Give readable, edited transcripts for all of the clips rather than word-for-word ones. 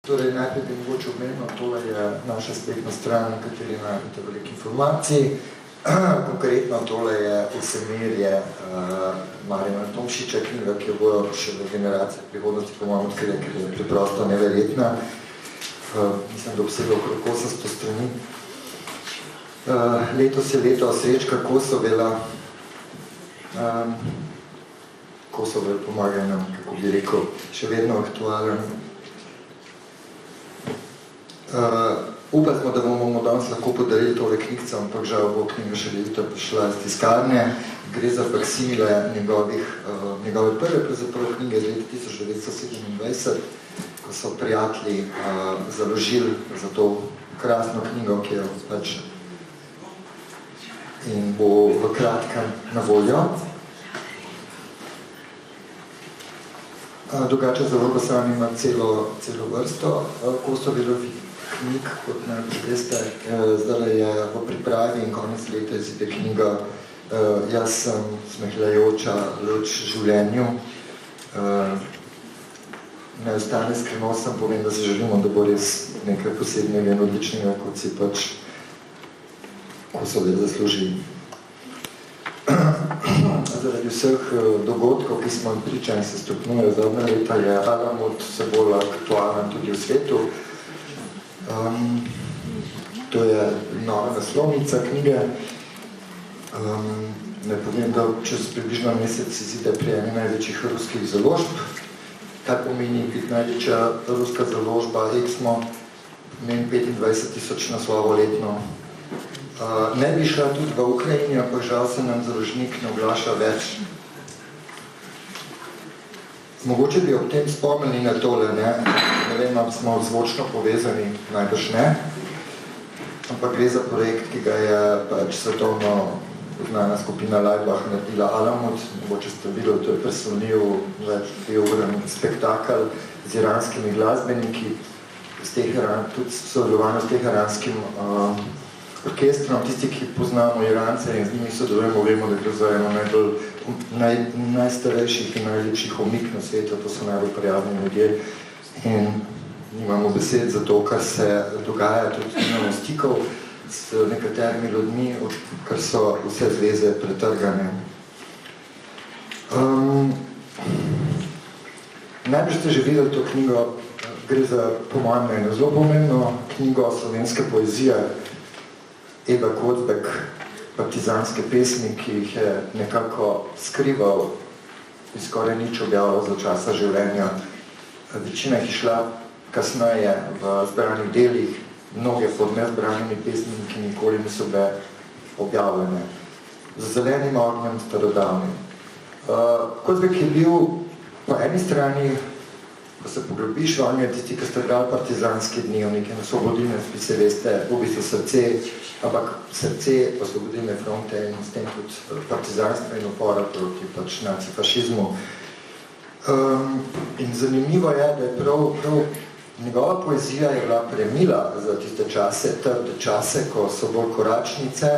Torej, najprej bi mogoče omenil, tole je naša spletna stran, na kateri najdete veliko informacij. Konkretno tole je vsemerje Marjana Tomšiča, knjiga, ki jo bojo še v generaciji prihodnosti po mojem odkrili, ker je preprosto neverjetna. Mislim, da obsega okrog 800 strani. Letos je leto Srečka Kosovela. Kosovel pomaga nam, kako bi rekel, še vedno aktualen. Upamo, da bomo danes lahko podarili tole knjigce, ampak žal bo knjiga še leto prišla iz tiskarne. Gre za faksimile njegove prve pravzaprav knjige iz leta 1927, ko so prijatelji založili za to krasno knjigo, ki jo pač in bo v kratkem na voljo. Drugače zaloga sam ima celo vrsto Kosovelovih knjig, kot najbolj veste. Zdaj je v pripravi in konec leta izide knjiga Jaz sem smehljajoča luč življenju. Ne ostane skrivnost, sem povem, da se želimo, da bo res nekaj posebnega in odličnega, kot si pač Kosovel zasluži. Zaradi vseh dogodkov, ki smo priča in se stopnjujejo zadnja leta, je Alamut vse bolj aktualen tudi v svetu. To je nova naslovnica knjige. Ne povem, da čez približno mesec izide pri eni največjih ruskih založb. Kar pomeni biti največja ruska založba Exmo, pomeni 25,000 naslovov letno. Ne bi šla tudi v Ukrajini, ampak žal se nam založnik ne oglaša več. Mogoče bi ob tem spomnili na tole, ne vem, smo zvočno povezani, najbrž ne, ampak gre za projekt, ki ga je pač svetovno znana skupina Laibach naredila Alamut. Mogoče ste videli, to je preslonil več 2-uren spektakl z iranskimi glasbeniki, tudi sodelovanje s teheranskim orkestrom. Tisti, ki poznamo Irance in z njimi sodelujemo, vemo, da gre za eno najstarejših in najlepših omik na svetu, to so najbolj prijazni ljudje in nimamo besed za to, kar se dogaja, tudi nimamo stikov s nekaterimi ljudmi, kar so vse zveze pretrgane. Najprej ste že videli to knjigo, gre za, po mojem mnenju, zelo pomembno knjigo slovenske poezije, Eda Kocbek, partizanske pesmi, ki jih je nekako skrival in skoraj nič objavil za časa življenja. Večina jih je šla kasneje v zbranih delih, mnoge pod nezbranimi pesmimi, ki nikoli niso bile objavljene. Z zelenim ognjem starodavnim. Kocbek je bil po eni strani, ko se poglobiš, on je tisti, ki ste brali partizanski dnevnik in osvobodilne spise, veste, v bistvu srce, ampak srce osvobodilne fronte in s tem tudi partizanstva in upora proti pač nacifašizmu. In zanimivo je, da je prav njegova poezija je bila premila za tiste čase, trde čase, ko so bolj koračnice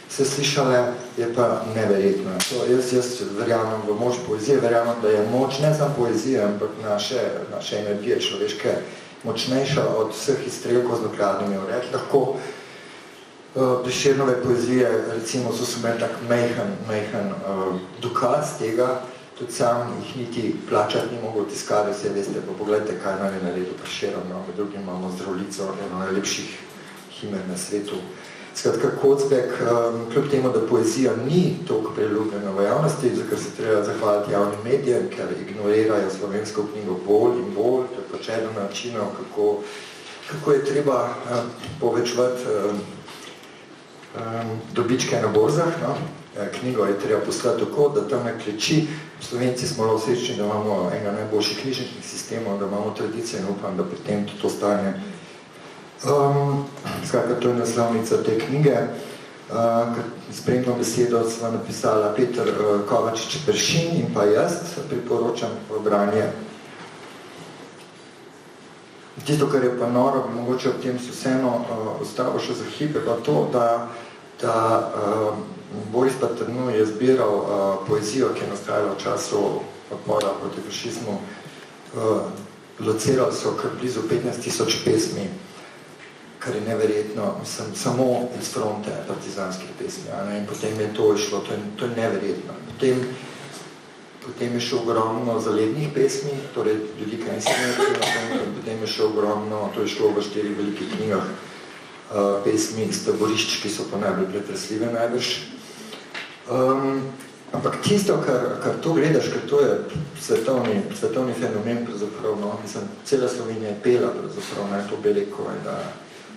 se slišale, je pa neverjetno. Jaz verjamem v moč poezije, verjamem, da je moč ne samo poezije, ampak naše energije človeške močnejša od vseh izstrelkov z nuklearnimi orjaki. Lahko Prešernove poezije, recimo, so imeli tak mejhen dokaz tega, tudi sam jih niti plačati ni mogel tiskati, vse veste, pa pogledajte, kaj nam je naredil Prešeren, med drugim imamo Zdravljico, eno najlepših himer na svetu. Skratka, Kocbek, kljub temu, da poezija ni toliko priljubljena v javnosti, za kar se treba zahvaliti javnim medijem, ker ignorirajo slovensko knjigo bolj in bolj, to je pač eno načino, kako je treba povečevati dobičke na borzah. Knjigo je treba poslati tako, da tam ne kleči. Slovenci smo lahko srečni, da imamo enega najboljših knjižničnih sistemov, da imamo tradicijo in upam, da pri tem tudi to stanje. Skratka, to je naslovnica te knjige. Spremno besedo sva napisala Peter Kovačič-Peršin in pa jaz, priporočam v branje. Tisto, kar je pa noro, bi mogoče ob tem se vseeno ostalo še za hip, je pa to, da Boris Paterno je zbiral poezijo, ki je nastajala v času odpora proti fašizmu locirali so kar blizu 15,000 pesmi, kar je neverjetno, mislim, samo iz fronte partizanskih pesmi, ne? In potem je to išlo, to je neverjetno. Potem je še ogromno zalednih pesmi, torej ljudi, kaj se ne, potem je še ogromno, to je šlo v 4 velikih knjigah pesmi iz taborišč, ki so pa najbolj pretresljive najbrž. Ampak tisto, kar to gledaš, ker to je svetovni fenomen, pravzaprav, no, mislim, cela Slovenija je pela, pravzaprav, ne, to Beleko, da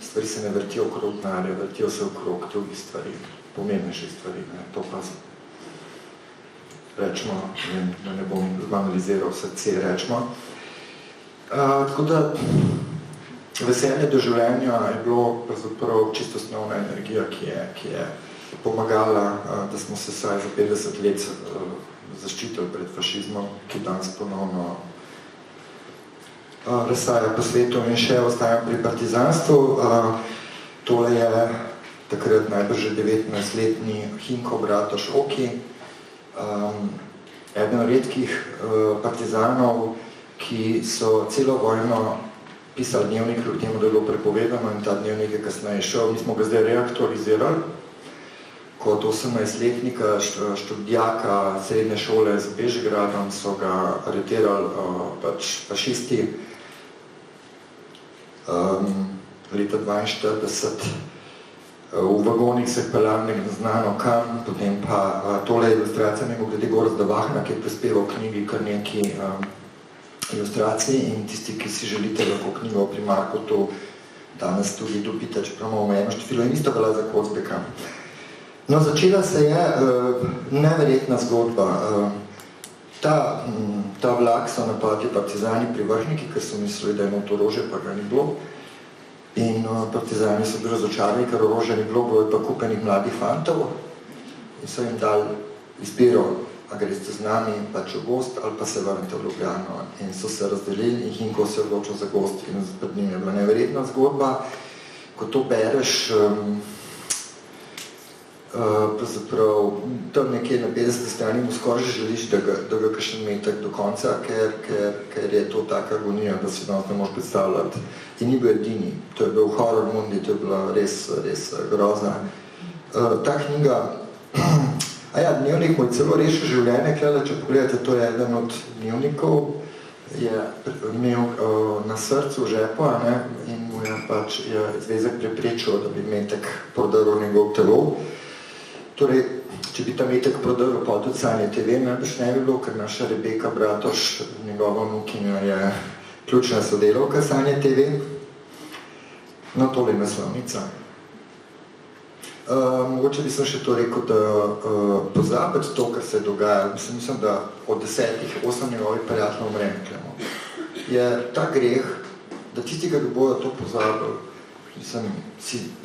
stvari se ne vrtijo okrog denarja, vrtijo se okrog drugih stvari, pomembnejših stvari, ne, to pa rečemo, da ne bom analiziral srce, rečemo. Tako da veselje do življenja je bilo pravzaprav čisto osnovna energija, ki je pomagala, da smo se saj za 50 let zaščitili pred fašizmom, ki danes ponovno razsaja po svetu in še ostaja pri partizanstvu. Tole je takrat najbrž 19-letni Hinko Bratoš Oki, eden redkih partizanov, ki so celo vojno pisali dnevnik, kljub temu, da je bilo prepovedano in ta dnevnik je kasneje šel. Mi smo ga zdaj reaktualizirali kot 18-letnika študijaka srednje šole z Bežigradom, so ga aretirali pač fašisti leta 1942. V vagonih se je peljali znano kam, potem pa tole ilustracija mimogrede Gorazda Vahna, ki je prispeval v knjigi kar neki ilustraciji in tisti, ki si želite lahko knjigo pri Markotu danes tudi dobite, čeprav imamo eno število in isto velja za Kocbeka. No, začela se je neverjetna zgodba. Ta vlak so napadli partizani pri Vrhniki, ker so mislili, da je not orožje, pa ga ni bilo. In partizani so bili razočarani, ker orožja ni bilo, bilo je pa kupenih mladih fantov in so jim dali izbiro, a greste z nami pač v gost ali pa se vrnete v Ljubljano. In so se razdelili in Hinko se je odločil za gost in pred njim je bila neverjetna zgodba. Ko to bereš, pravzaprav tam nekje na 50. strani mu skoraj želiš, da ga kakšen metek do konca, ker je to taka agonija, da si danes ne moš predstavljati. In ni bil edini. To je bil Horror Mundi, to je bila res grozna. Ta knjiga, dnevnik mu je celo rešil življenje, kljada, če pogledate, to je eden od dnevnikov, je imel na srcu žepo, in mu je pač zvezek preprečil, da bi metek prodrl njegov telo. Torej, če bi ta metek prodrl pa tudi Sanje TV, najbrž ne bi bilo, ker naša Rebeka Bratoš, njegova vnukinja, je ključna sodelavka Sanje TV. No, tole je naslovnica. Mogoče bi sem še to rekel, da pozabiti to, kar se je dogajalo. Mislim, da od 10-8 njegovih prijateljev umre neklemo. Je ta greh, da tisti, ki bodo to pozabili,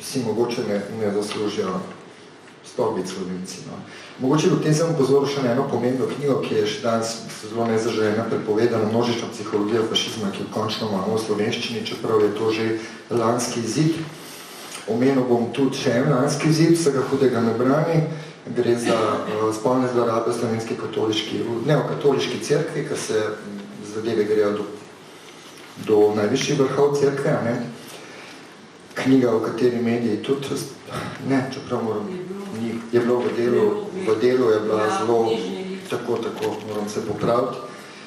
si mogoče ne zaslužijo sploh biti Slovenci. No. Mogoče bi v tem sem upozoril še na eno pomembno knjigo, ki je še danes zelo nezaželjena, prepovedana množična psihologija fašizma, ki jo končno imamo v slovenščini, čeprav je to že lanski izid. Omenil bom tudi še en lanski izid, vsega hudega ne brani. Gre za spolne zlorabe slovenski neokatoliški cerkvi, ker se zadeve grejo do najvišjih vrhov cerkve. Knjiga, v kateri mediji tudi, čeprav moram, je bilo v delu je bila zelo, tako, moram se popraviti,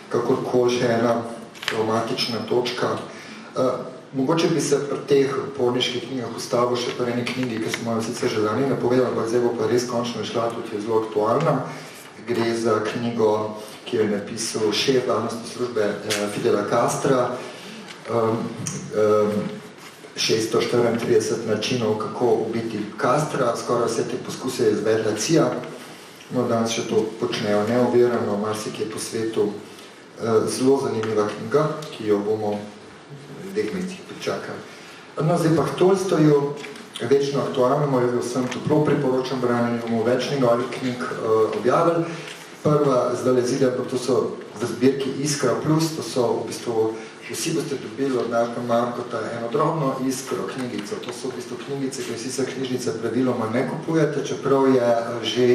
kakorkoli še ena traumatična točka. Mogoče bi se pri teh porniških knjigah ustavil še pri eni knjigi, ki smo jo sicer že zanje napovedali, ampak zdaj bo pa res končno išla, tudi je zelo aktualna. Gre za knjigo, ki jo je napisal šef varnostne službe Fidela Castra, 634 načinov, kako ubiti Castra, skoraj vse te poskuse je izvedla CIA, no danes še to počnejo neovirano, marsikje po svetu. Zelo zanimiva knjiga, ki jo bomo v dveh mesecih pričakali. No, zdaj pa k Tolstoju, večno aktualnemu, jaz vsem toplo priporočam branje, bomo več njegovih knjig objavili. Prva zdaj zide, ampak to so v zbirki Iskra Plus, to so v bistvu vsi boste dobili od Marka Markota eno drobno iskro knjigico. To so v bistvu knjigice, ki vsi se knjižnice praviloma ne kupujete, čeprav je že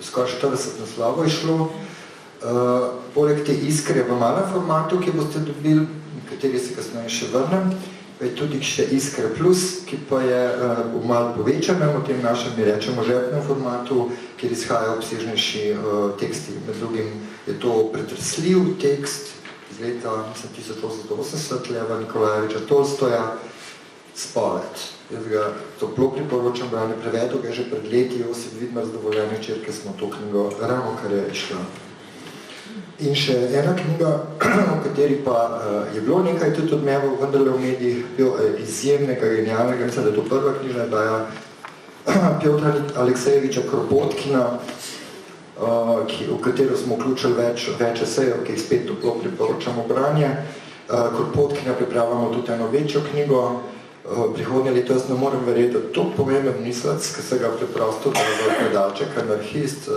skoraj 40 naslovov išlo. Poleg te iskre v malem formatu, ki boste dobili kateri se kasneje še vrnem, pa je tudi še Iskra Plus, ki pa je v malo povečanem, v tem našem, mi rečemo, žepnem formatu, kjer izhajajo obsežnejši teksti. Med drugim je to pretresljiv tekst iz leta 1880 Leva Nikolajeviča Tolstoja, Spoved. Jaz ga toplo priporočam, branje prevedu, ga je že pred leti Josip Vidmar z dovoljenja čerke smo to knjigo ravno kar je išla. In še ena knjiga, o kateri pa je bilo nekaj tudi odmevov, vendarle v medijih, bil izjemnega, genialnega, mislim, da je to prva knjižna daja Pjotra Aleksejeviča Kropotkina, v katero smo vključili več esejev, ki jih spet toplo priporočamo branje. Kropotkina pripravljamo tudi eno večjo knjigo, prihodnje leto jaz ne morem verjeti, da to pomemben mislec, ki se ga preprosto predalček, anarhist,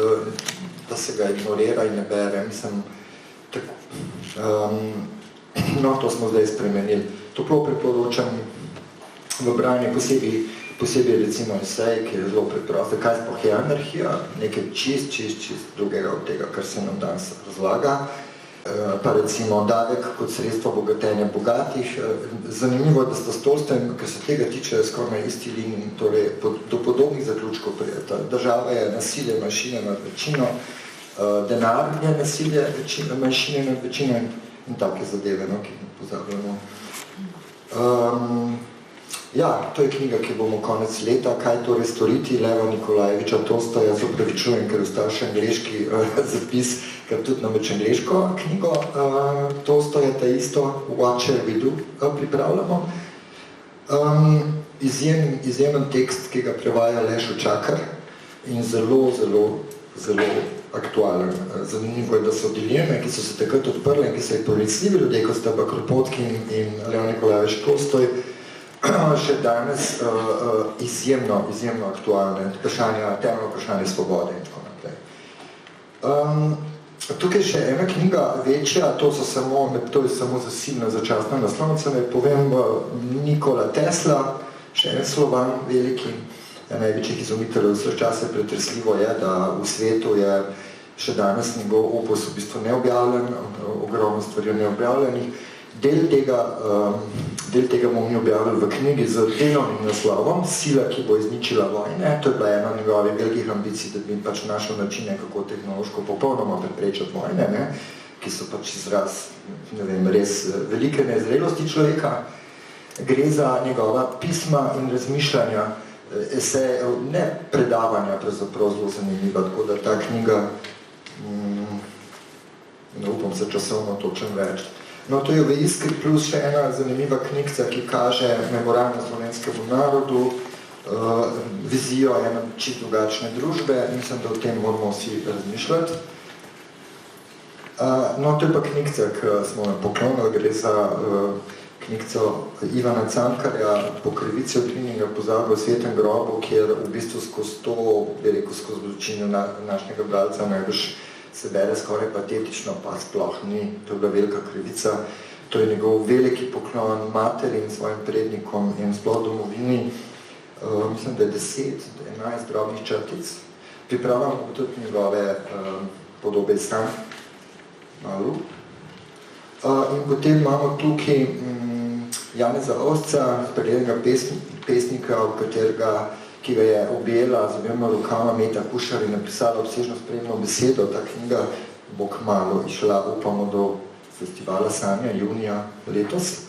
da se ga ignorira in ne bere, mislim, tako. No, to smo zdaj spremenili. Toplo priporočam v branje posebej recimo esej, ki je zelo preprosto. Kaj sploh je anarhija? Nekaj čist drugega od tega, kar se nam danes razlaga. Pa recimo davek kot sredstvo bogatenja bogatih. Zanimivo je, da sta s Tolstojem, ker se tega tiče skoraj na isti liniji, torej do podobnih zaključkov prijeta. Država je nasilje manjšine nad večino, denar je nasilje manjšine nad večino in take zadeve, no, ki jih pozabljamo. Ja, to je knjiga, ki bomo konec leta, Kaj torej storiti, Leva Nikolajeviča Tolstoja, se opravičujem, ker ostal še angleški zapis, ker tudi namreč angleško knjigo Tolstoja, ta isto What Shall We Do pripravljamo. Izjemen tekst, ki ga prevaja Lešo Čakar in zelo aktualen. Zanimivo je, da so dileme, ki so se takrat odprle in ki so jih pronicljivi ljudje, kot sta Kropotkin in Lev Nikolajevič Tolstoj, še danes izjemno aktualne temeljno vprašanje svobode in tako naprej. Tukaj še ena knjiga večja, to je samo zasilna začasna naslovnica, ne povem Nikola Tesla, še en Slovan veliki, največjih izumiteljev vseh časov. Pretresljivo je, da v svetu je še danes njegov opus v bistvu neobjavljen, ogromno stvari neobjavljenih. Del tega bomo mi objavili v knjigi z delovnim naslovom Sila, ki bo izničila vojne. To je bila ena njegovih velikih ambicij, da bi pač našel načine, kako tehnološko popolnoma preprečati vojne, ne? Ki so pač izraz, ne vem, res velike nezrelosti človeka. Gre za njegova pisma in razmišljanja, esejev, ne predavanja, pravzaprav zelo zanimiva, tako da ta knjiga, ne upam se časovno točem več. No, to je v Iskri Plus še ena zanimiva knjigca, ki kaže memorialno slovenskemu narodu, vizijo ene čisto drugačne družbe. Mislim, da o tem moramo vsi razmišljati. No, to je pa knjigca, ki smo jo poklonili, gre za knjigco Ivana Cankarja Po krivici odrinjenega pozabe v svetem grobu, kjer v bistvu skozi to, bi rekel, skozi zločine našega bralca najbrž se bere skoraj patetično, pa sploh ni, to je bila velika krivica. To je njegov veliki poklon materi in svojim prednikom in sploh domovini. Mislim, da je 10-11 drobnih črtic. Pripravljamo tudi njegove podobe sam, malo. In potem imamo tukaj Janeza Ovca, spregledanega pesnika, ki ga je objela z obema rokama Meta Kušar in napisala obsežno spremno besedo. Ta knjiga bo kmalu išla, upamo, do festivala Sanja, junija letos.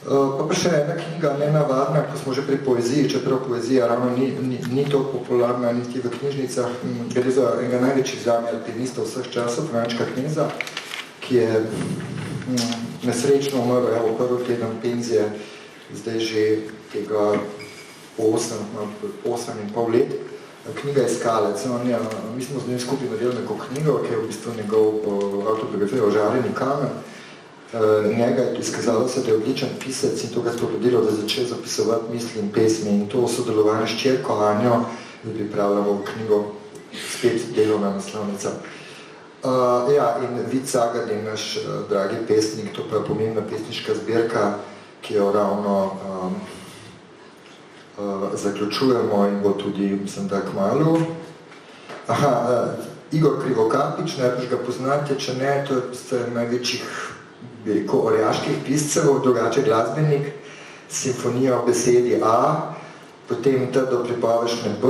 Pa še ena knjiga, nenavadna, ko smo že pri poeziji, čeprav poezija ravno ni toliko popularna niti v knjižnicah. Gre za enega največjih zame alpinistov vseh časov, Frančka Kneza, ki je nesrečno umrl, prvi teden penzije, zdaj že tega 8,5 let. Knjiga je Skalec. Mi smo z njim skupaj naredili neko knjigo, ki je v bistvu njegov autobiografija Ožarjeni kamen. Njega je izkazalo se, da je odličen pisec in to ga spodbudilo, da začel zapisovati misli in pesmi. In to sodelovanje s čerko Anjo, da pripravljamo v knjigo spet delovna naslovnica. In Vid Sagadin, naš dragi pesnik, to pa je pomembna pesniška zbirka, ki jo ravno zaključujemo in bo tudi, mislim, da kmalu. Igor Krivokapič, najbrž ga poznate, če ne, to je največjih bi rekel, orjaških piscev, drugače glasbenik, simfonija v besedi A, potem trdo pripovešne B,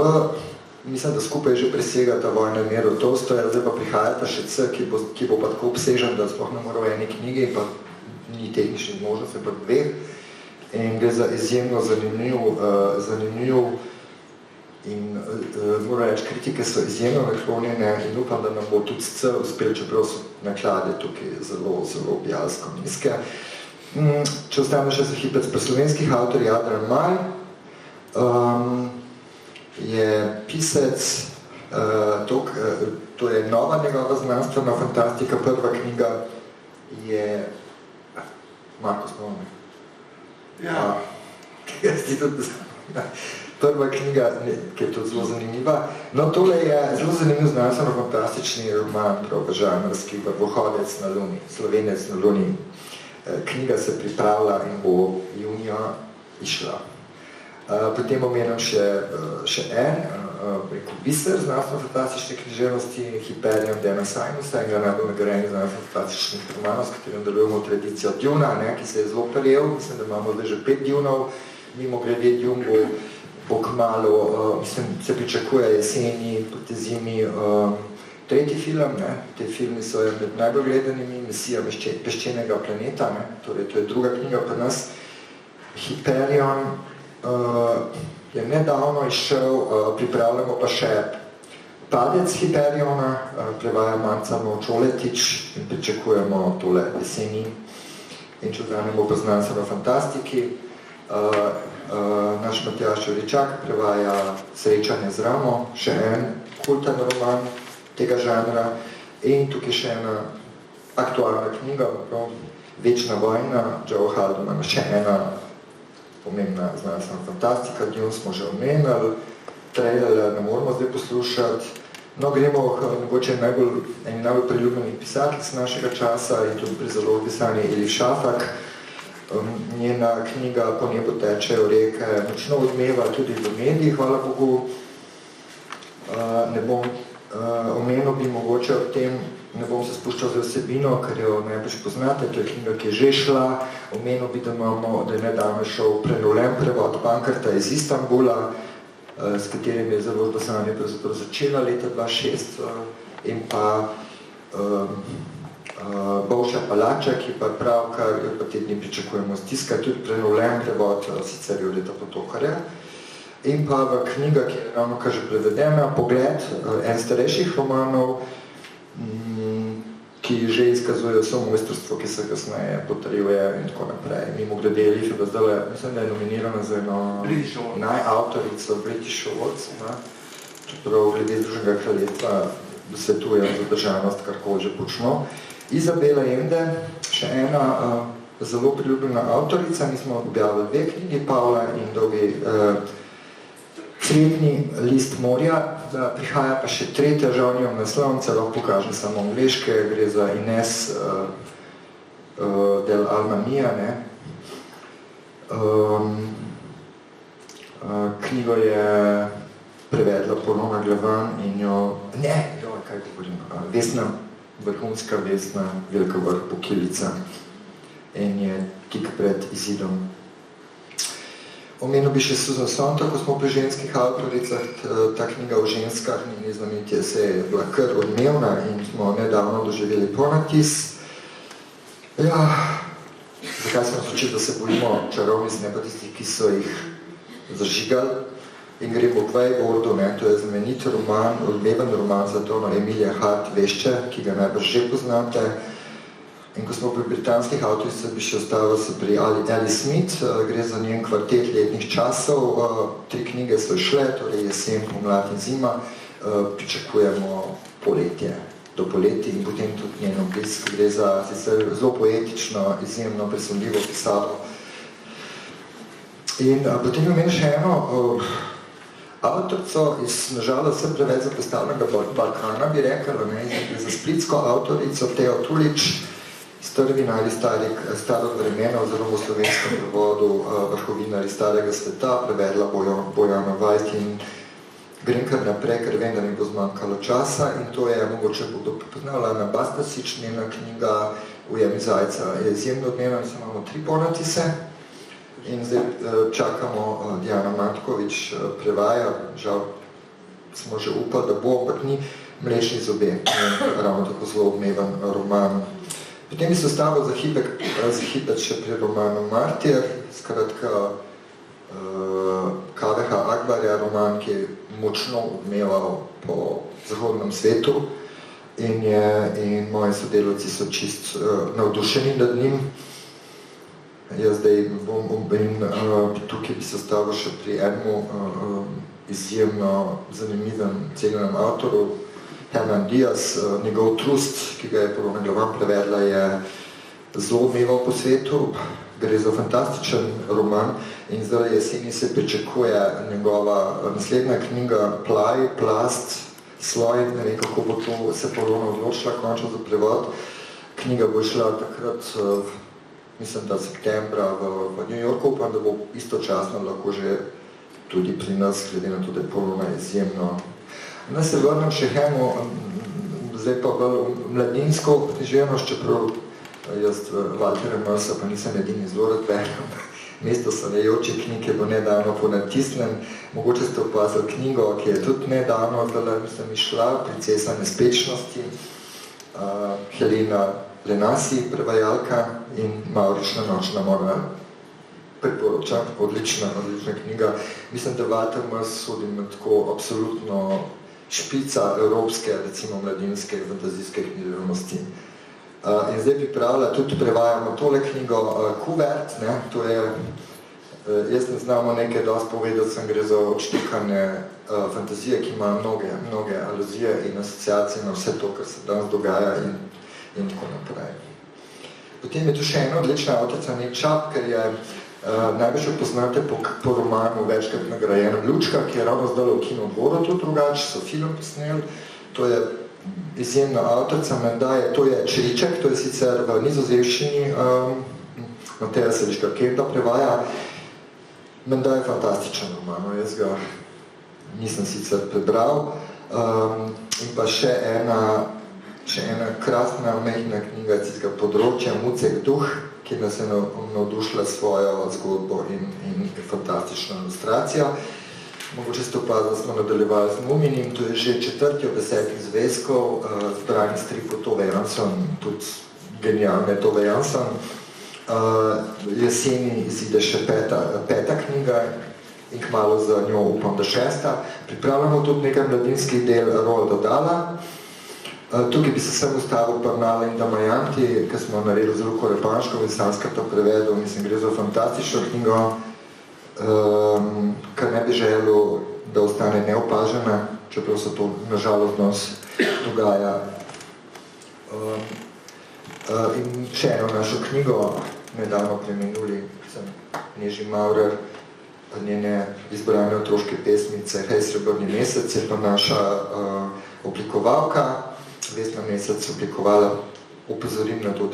mislim, da skupaj že presega ta Vojna in mir od Tolstoja, zdaj pa prihajata še C, ki bo pa tako obsežen, da sploh ne mora v eni knjigi, pa ni tehničnih možnosti, pa dveh. In gre za izjemno zanimiv in moram reči, kritike so izjemno naklonjene in upam, da nam bo tudi C uspel, čeprav so naklade tukaj zelo, zelo objavsko nizke. Če ostane še za hipec pri slovenskih avtorjih, Adrian Maj je pisec, to je nova njegova znanstvena fantastika, prva knjiga je Marko Snovne. Ja. Prva knjiga, ki je tudi zelo zanimiva. No, tole je zelo zanimiv znanstveno-fantastični roman, žanrski, Vrhodec na Luni, Slovenec na Luni. Knjiga se pripravlja in bo junija išla. Potem omenim še biser znanstveno-fantastične književnosti, Hyperion Dana Simonsa, in ga najbolj nagrajenih znanstveno-fantastičnih romanov, s katerim delujemo tradicijo Duna, ki se je zelo prijel, mislim, da imamo zdaj že 5 Dunov, mimo grede Dun bo kmalu, se pričakuje jeseni, proti zimi, tretji film, te filmi so med najbolj gledanimi, Misija peščenega planeta, torej to je druga knjiga pri nas. Hyperion je nedavno išel, pripravljamo pa še Padec Hyperiona, prevaja Manca Močoletič in pričakujemo tole jeseni. In če vzamemo pa znanstveno fantastiki, naš Matjaž Čevričak prevaja Srečanje z Ramo, še en kulten roman tega žanra in tukaj še ena aktualna knjiga, Večna vojna, Joe Haldeman, še ena pomembna znanstvena fantastika, Dune smo že omenili, trailer ne moramo zdaj poslušati. No, gremo mogoče najbolj priljubljenih pisateljic našega časa in tudi pri založbi Sanje Elif Šafak. Njena knjiga Po nebu tečejo reke močno odmeva tudi v medijih, hvala Bogu. Ne bom omenil bi mogoče ob tem, ne bom se spuščal za vsebino, ker jo najbolj poznate, to je knjiga, ki je že šla. Omenil bi, da je nedavno šel prenovljen prevod Pankrta iz Istanbula, s katerim je založba Sanje začela leta 2006 in pa Bolša Palača, ki pa pravkar pa te dni pričakujemo stiska, tudi prenovljen prevod, sicer jo leta Potokarja. In pa v knjiga, ki je ravno kar že prevedena, Pogled, en starejših romanov, ki že izkazuje vso mojstrstvo, ki se kasneje potrjuje in tako naprej. Mimo glede Elif je pa zdaj, mislim, da je nominirana za eno najavtorico British Awards, čeprav glede Združenega kraljestva svetujem za državnost, karkoli že počno. Izabela Ende, še ena zelo priljubljena avtorica, mi smo objavili 2 knjigi, Pavla in Dolgi Cvetni list morja, prihaja pa še 3. žal nimam naslovnice, lahko pokažem samo angleške, gre za Ines del Alma Mia, knjigo je prevedla Polona Glavan in jo, kaj govorim, vrhunska Vesna Velika vrh Pokilica in je tik pred izidom. Omenil bi še Susan Sontag, ko smo pri ženskih avtoricah, ta knjiga o ženskah, njeni znamenitje se je bila kar odmevna in smo nedavno doživeli ponatis. Ja, zakaj smo se učili, da se bojimo čarovnic, ne pa tistih, ki so jih zažigali. In gremo k Vejvordu, to je znamenit roman, odmeven roman za to, Emilija Hart Vešče, ki ga najbrž že poznate. In ko smo pri britanskih avtoricah, bi še ostalo se pri Ali Smith, gre za njen kvartet letnih časov, 3 knjige so šle, torej jesen, pomlad in zima, pričakujemo poletje, do poletja in potem tudi njen obisk, gre za zelo poetično, izjemno presunljivo pisavo. In potem imam še eno avtorico iz, nažalost, vse preveč zapostavljenega Balkana, bi rekla, za splitsko avtorico Teo Tulič, iz Trvina ali starog vremena, oziroma v slovenskem prevodu Vrhovinarji starega sveta, prevedla Bojana Vajt in grem kar naprej, ker vem, da mi bo zmanjkalo časa in to je, mogoče bodo poznala, Ana Bastasič, njena knjiga Ujemi zajca je izjemno odmeven, se imamo 3 bonatise in zdaj čakamo, Diana Matkovič prevaja, žal smo že upali, da bo, ampak ni Mlečni zobe, ravno tako zelo odmeven roman. Potem bi se ostavil za hipec še pri romanu Martir, skratka Kaveha Akbarja, roman, ki je močno odmeval po zahodnem svetu in moji sodelavci so čist navdušeni nad njim. Jaz zdaj tukaj bi se ostavil še pri enemu izjemno zanimivem cenjenem avtoru, Herman Diaz, njegov Trust, ki ga je Polona Glavan prevedla, je zelo odmeval po svetu. Gre za fantastičen roman in zdaj jeseni se pričakuje njegova naslednja knjiga Plaj, Plast, Sloj, ne vem, kako bo to se Polona odločila končno za prevod. Knjiga bo šla takrat, mislim, da septembra v New Yorku, upam, da bo istočasno lahko že tudi pri nas, glede na to, da je Polona izjemno. Naj se vrnem še hemo, zdaj pa bolj mladinsko književnost, čeprav jaz Walterja Mössa pa nisem edini zelo rad berem. Mesto Sarajoči knjige bo nedavno ponatisnem. Mogoče ste opazili knjigo, ki je tudi nedavno, zdaj sem išla, Princesa nespečnosti, Helena Lenasi, prevajalka in Maurična nočna mora. Priporočam, odlična knjiga. Mislim, da Walter Möss sodi med tako absolutno špica evropske, recimo mladinske fantazijske književnosti. In zdaj pripravlja, tudi prevajamo tole knjigo Kuvert, ne, to je, jaz ne znamo nekaj dosti povedati, sem gre za odštekane fantazije, ki ima mnoge aluzije in asociacije na vse to, kar se danes dogaja in tako naprej. Potem je tu še ena odlična avtorica, Nek Čap, ker je največ jo poznate po romanu večkrat nagrajena Lučka, ki je ravno zdaj v Kinodvoru tudi drugače, so film posneli. To je izjemna avtorica, to je Čriček, to je sicer v nizozemščini, Mateja Seliška Kenda prevaja. Menda je fantastičen roman, jaz ga nisem sicer prebral. In pa še ena krasna, mehna knjiga tistega področja, Mucek duh, ki nas je navdušila svojo zgodbo in fantastično ilustracijo. Mogoče ste opazili, da smo nadaljevali z Muminim, to je že 4. od 10 zvezkov, zbrani stripu Tove Jansson, tudi genialne Tove Jansson. Jeseni izide še 5. knjiga in kmalu za njo upam, da 6. Pripravljamo tudi nekaj mladinskih del Roalda Dahla. Tukaj bi se sem ustavil Parnala in Damajanti, ki smo naredili z Luko Repanškov in Sanskrta prevedel. Mislim, gre za fantastično knjigo, kar ne bi želel, da ostane neopažena, čeprav se to nažalost danes dogaja. In še eno našo knjigo, nedavno preminuli, sem Neži Maurer, njene izbrane otroške pesmice Hej, srebrni mesec, je pa naša oblikovalka, Vesna Mesec oblikovala, opozorim na to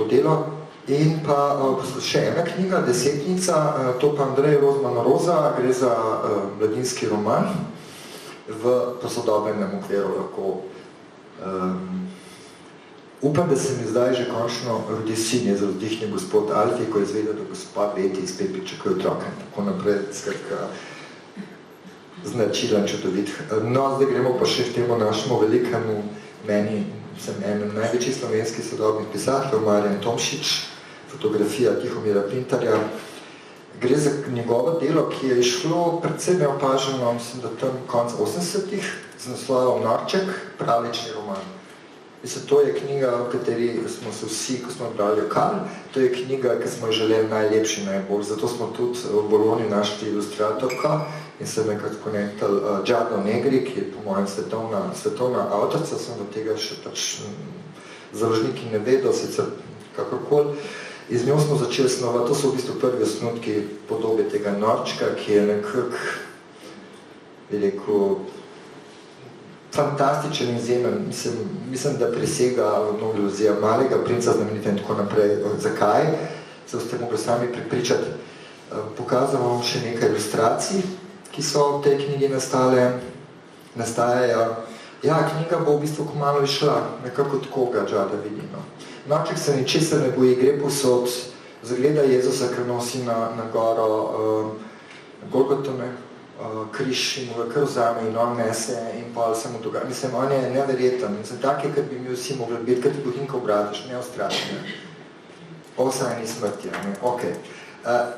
delo. In pa še ena knjiga, Desetnica, to pa Andrej Rozman Roza, gre za mladinski roman v posodobljenem okviru lahko. Upam, da se mi zdaj že končno rodi sin, je zavzdihnil gospod Alfi, ko je izvedel, da gospod Beti spet pričakuje otroka. Tako naprej, skratka, značilen, čudovit. No, zdaj gremo pa še v temu našemu velikemu, meni sem eden največji slovenskih sodobnih pisateljev, Marjan Tomšič, fotografija Tihomira Pintarja. Gre za njegovo delo, ki je išlo predvsem neopaženo, mislim, da tam konc 80-ih, z naslovom Norček, pravlični roman. Mislim, to je knjiga, v kateri smo se vsi, ko smo brali Lokal, to je knjiga, ki smo želeli najlepši najbolj. Zato smo tudi v Bologni našli ilustratorka in se nekako konektali Gianno Negri, ki je po mojem svetovna avtorica, sem do tega še pač založniki ne vedo, sicer kakorkoli. In z njo smo začeli snovati, to so v bistvu prvi osnutki podobe tega Norčka, ki je nekako, bi rekel, fantastičen in izjemen. Mislim, da presega mnogo iluzija Malega princa znamenita in tako naprej. Zakaj? Se boste mogli sami prepričati. Pokazal vam še nekaj ilustracij, ki so v tej knjigi nastajajo. Ja, knjiga bo v bistvu malo išla, nekako od koga Džada vidi. No. Noček se ničesar ne boji, gre posod, zagleda Jezusa, ker nosi na goro Golgotone, križ in mu ga kar vzame in on nese in pa se mu dogaja. Mislim, on je neverjeten in sem take, ker bi mi vsi mogli biti, ker ti bohinka obratiš, ne ostrašne. O sajni smrti, ne? Ok.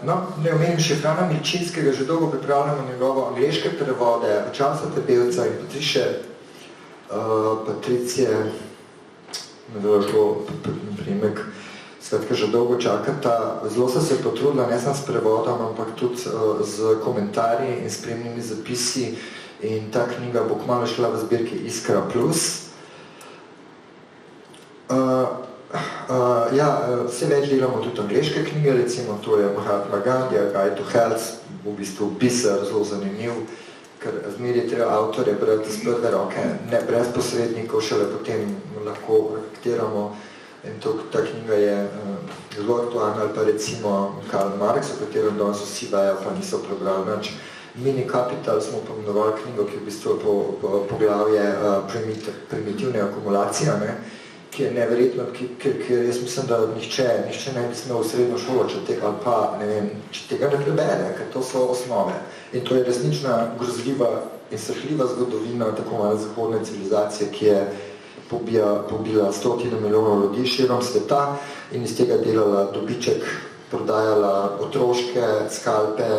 No, ne omenim še Frana Milčinskega, že dolgo pripravljamo njegovo angleške prevode, Časa Tebelca in Patricije, ne došlo primek, skratka, že dolgo čakata. Zelo so se potrudila, ne samo s prevodom, ampak tudi z komentarji in spremnimi zapisi in ta knjiga bo kmalu šla v zbirki Iskra Plus. Vse več delamo tudi angleške knjige, recimo to je Mahatma Gandhi, Guide to Health, v bistvu biser, zelo zanimiv, ker zmeri treba avtorje brati z prve roke, ne brez posrednikov, šele potem lahko reflektiramo. In ta knjiga je zelo aktualna, ali pa recimo Karl Marx, o katerem danes vsi vejo, pa niso prebrali nič. Mini Capital smo pomenovali knjigo, ki je v bistvu poglavje primitivne akumulacije, ki je neverjetno, ker jaz mislim, da nihče ne bi smel v srednjo šolo, če tega ne prebere, ker to so osnove. In to je resnična grozljiva in srhljiva zgodovina tako malo zahodne civilizacije, ki je pobila 100 milijonov ljudi širom sveta in iz tega delala dobiček, prodajala otroške skalpe,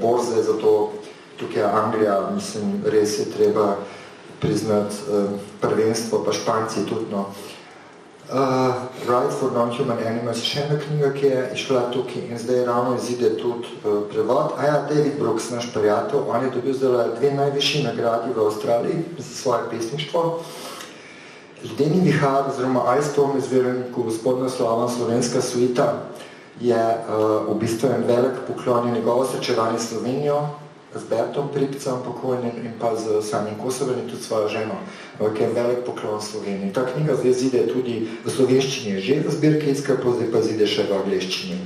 borze, zato tukaj je Anglija, mislim, res je treba priznati prvenstvo, pa Španci tudi, no. Right for Non-Human Animals, še ena knjiga, ki je išla tukaj in zdaj ravno izide tudi prevod. David Brooks, naš prijatelj, on je dobil zdaj 2 najvišji nagradi v Avstraliji za svoje pesništvo. Ledeni vihar, oziroma Ice Storm iz Verovniku, gospodna slava slovenska suita, je v bistvu en velik poklon in njegovo srečevanje s Slovenijo, z Bertom Pripcem pokojnim in pa z Sanjem Kosovem in tudi svojo ženo, ki je velik poklon Sloveniji. Ta knjiga zdaj zide tudi v slovenščini, že v zbirki Iskra Plus, zdaj pa zide še v angleščini.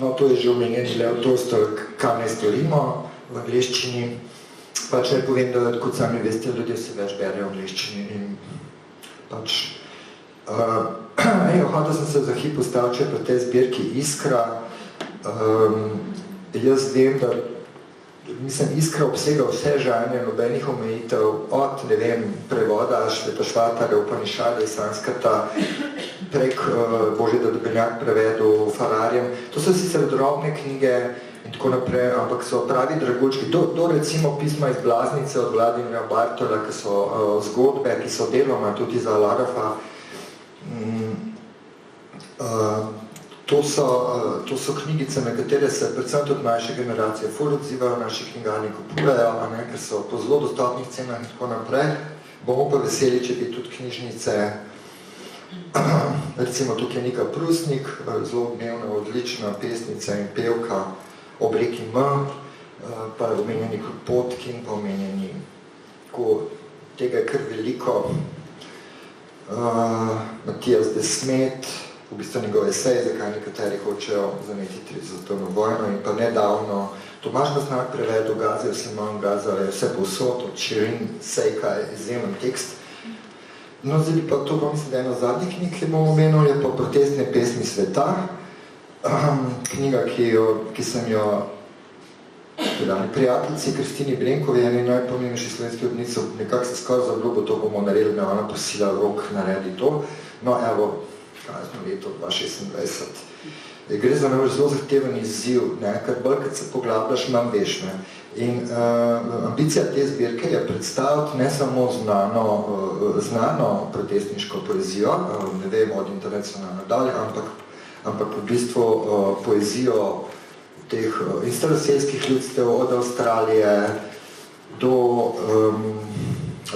No, to je že omenjeni Lev Tolstoj, Kaj ne storimo v angleščini. Pač ne povem, da kot sami veste, ljudje se več berejo v angleščini in pač... Hotel sem se za hip ustavil, če pri tej zbirki Iskra. Jaz vem, da Iskra obsega vse žanje, nobenih omejitev, od, ne vem, prevoda Švetošvatarja, Upanišada iz Sanskrta, prek Božida Dobenjak prevedu Fararjem. To so sicer drobne knjige in tako naprej, ampak so pravi dragočki. Do recimo pisma iz Blaznice od Vladimira Bartola, ki so zgodbe, ki so deloma tudi za Larafa. To so knjigice, na katere se predvsem tudi mlajše generacije ful odzivajo, naši knjigarni kupujejo, ker so po zelo dostopnih cenah in tako naprej. Bomo pa veseli, če bi tudi knjižnice, recimo tukaj je Nika Prusnik, zelo odmevna, odlična pesnica in pevka ob reki M, pa omenjeni Kropotkin, pa omenjeni tega je kar veliko, Matijas Desmet, v bistvu njegov esej, zakaj nekateri hočejo zanetiti za to vojno in pa nedavno Tomaž Basnak prevedel Gaza, Sliman Gaza, je vse povsod, od Širin, Sejka, izjemen tekst. No, zdaj pa to pa mislim, da eno zadnji knjig, ki bomo omenili, je pa Protestne pesmi sveta, knjiga, ki sem jo prijateljici Kristini Brenkovi, eni najpomembnejši slovenski odnico, nekako se skoraj zabljubo, to bomo naredili, me ona posila rok naredi to. No, evo, kazno leto 2026. Gre za zelo zahteven izziv, ker bolj, kad se poglabljaš, manj veš. In ambicija te zbirke je predstaviti ne samo znano protestniško poezijo, ne vem, od internacionalno dalje, ampak v bistvu poezijo teh staroselskih ljudstev od Avstralije do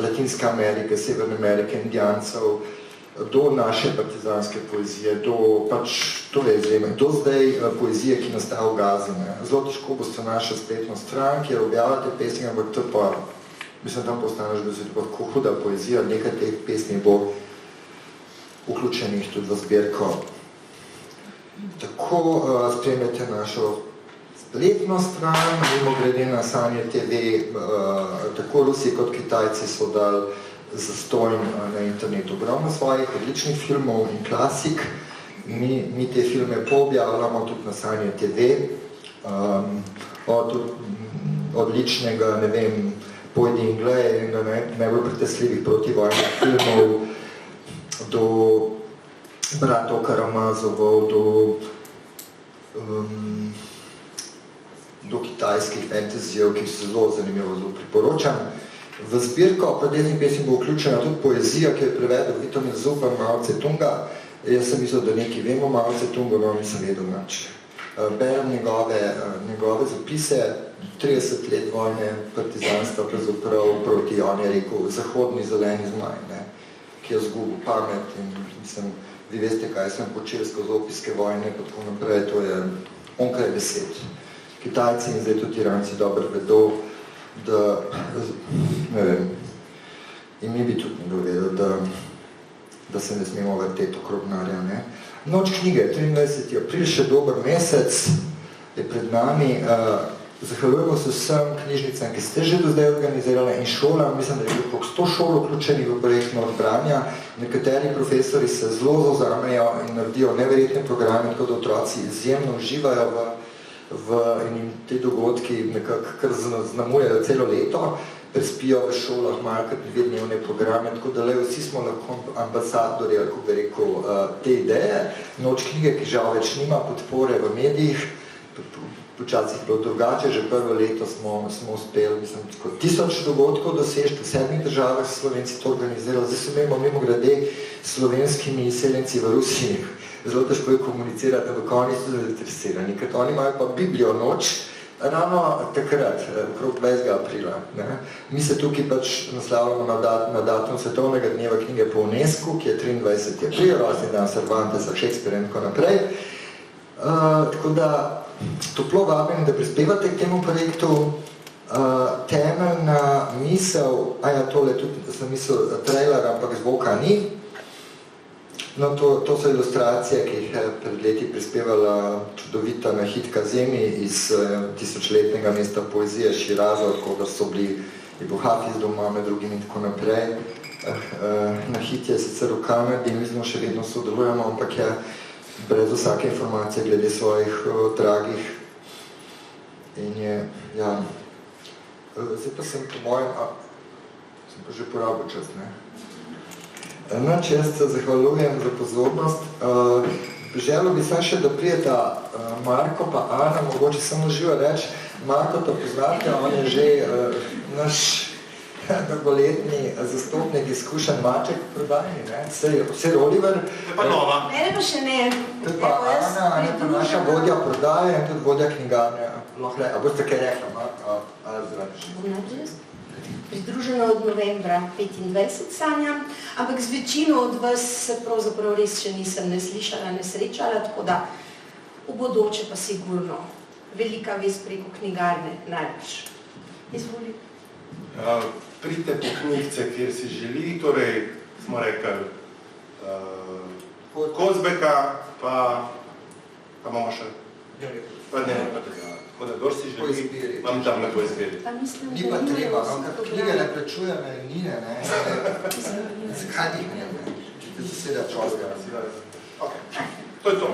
Latinske Amerike, Severne Amerike, Indijancev, do naše partizanske poezije, to je izjemen, do zdaj poezije, ki nastaja v Gazi. Zelo težko boste našli spletno stran, kjer objavljate pesmi, ampak to pa, mislim, tam postaneš, da se to pa huda poezija, nekaj teh pesmi bo vključenih tudi v zbirko. Tako spremljate našo spletno stran, mimo grede na Sanje TV, tako Rusi kot Kitajci so dali zastojn na internetu. Ogromno svojih odličnih filmov in klasik. Mi te filme poobjavljamo tudi na Sanje TV. Od odličnega, ne vem, Pojdi in glej, enega najbolj pretesljivih protivojnih filmov, do Bratov Karamazovov, do kitajskih fantasyjev, ki so zelo zanimivo, zelo priporočam. V zbirko prodeznih pesmi bo vključena tudi poezija, ki je prevedel Vitomin Zupan, Mao Tse-tunga. Jaz sem mislil, da nekaj vemo o Mao Tse-tungu, no nisem vedel nič. Berem njegove zapise, 30 let vojne partizanstva pravzaprav proti, on je rekel, zahodni zeleni zmaj, ne, ki je zgubil pamet in mislim, vi veste, kaj sem počel skozi opiske vojne, pa tako naprej, to je onkraj 10. Kitajci in zdaj tudi Iranci dobro vedo, da, ne vem, in mi bi tudi nekdo vedel, da se ne smemo vrteti okrog narja, ne. Noč knjige, 23. april, še dober mesec je pred nami. Zahvaljujemo se vsem knjižnicam, ki ste že do zdaj organizirali in šolam. Mislim, da je bilo okrog 100 šol vključenih v projekt Branja. Nekateri profesori se zelo zavzamejo in naredijo neverjetne programe, tako da otroci izjemno uživajo in ti dogodki nekako kar znamujejo celo leto. Prespijo v šolah malo kar 2-dnevne programe, tako da le vsi smo lahko ambasadorji, kako bi rekel, te ideje. Noč knjige, ki žal več nima podpore v medijih, počasih bilo drugače, že prvo leto smo uspeli, mislim, 1000 dogodkov dosežiti, v 7 državah Slovenci to organizirali. Zdaj se imamo mimogrede s slovenskimi izseljenci v Rusiji. Zelo težko je komunicirati, ampak oni so zainteresirani, ker oni imajo pa Biblijo noč, ravno takrat, okrog 20. aprila. Ne. Mi se tukaj pač naslavljamo na datum Svetovnega dneva knjige po UNESCO, ki je 23. april, rojstni dan Cervantesa, Shakespearea in tako naprej. Tako da toplo vabim, da prispevate k temu projektu. Temeljna misel, tole tudi sem mislil trailer, ampak zvoka ni. No, to so ilustracije, ki jih je pred leti prispevala čudovita nahitka Zemi iz tisočletnega mesta poezije Širaza, odkogar so bili Ibu Hafiz doma med drugim in tako naprej. Nahit je sicer v Kanadi, mi z njo še vedno sodelujemo, ampak je brez vsake informacije glede svojih dragih. In je, ja, zdaj pa sem po mojem, sem pa že porabil čas, ne? Nač, jaz se zahvaljujem za pozornost. Želel bi sem še, da prijeta Marko pa Ana, mogoče samo živo reči. Marko to poznate, on je že naš dolgoletni zastopnik izkušen maček v prodajni, ne? Sir Oliver. To je pa nova. Mene pa še ne. To je pa Ana, je pa naša vodja prodaje in tudi vodja knjigarne. A boste kaj rekla, Marko? Bom najprej pridružena od novembra 25 sanjam, ampak z večino od vas se pravzaprav res še nisem ne slišala, ne srečala, tako da v bodoče pa sigurno velika vest preko knjigarne najbrž. Izvoli. Pridite po knjigce, kjer si želi, torej smo rekli Kozbeka, pa imamo še pa ne, tako da kdor si želi, imam tam lepo izbiri. Ni pa treba, ker knjige ne plačuje najemnine, ne? Zakaj jih ne? Če te zaseda čovega. Ok, to je to.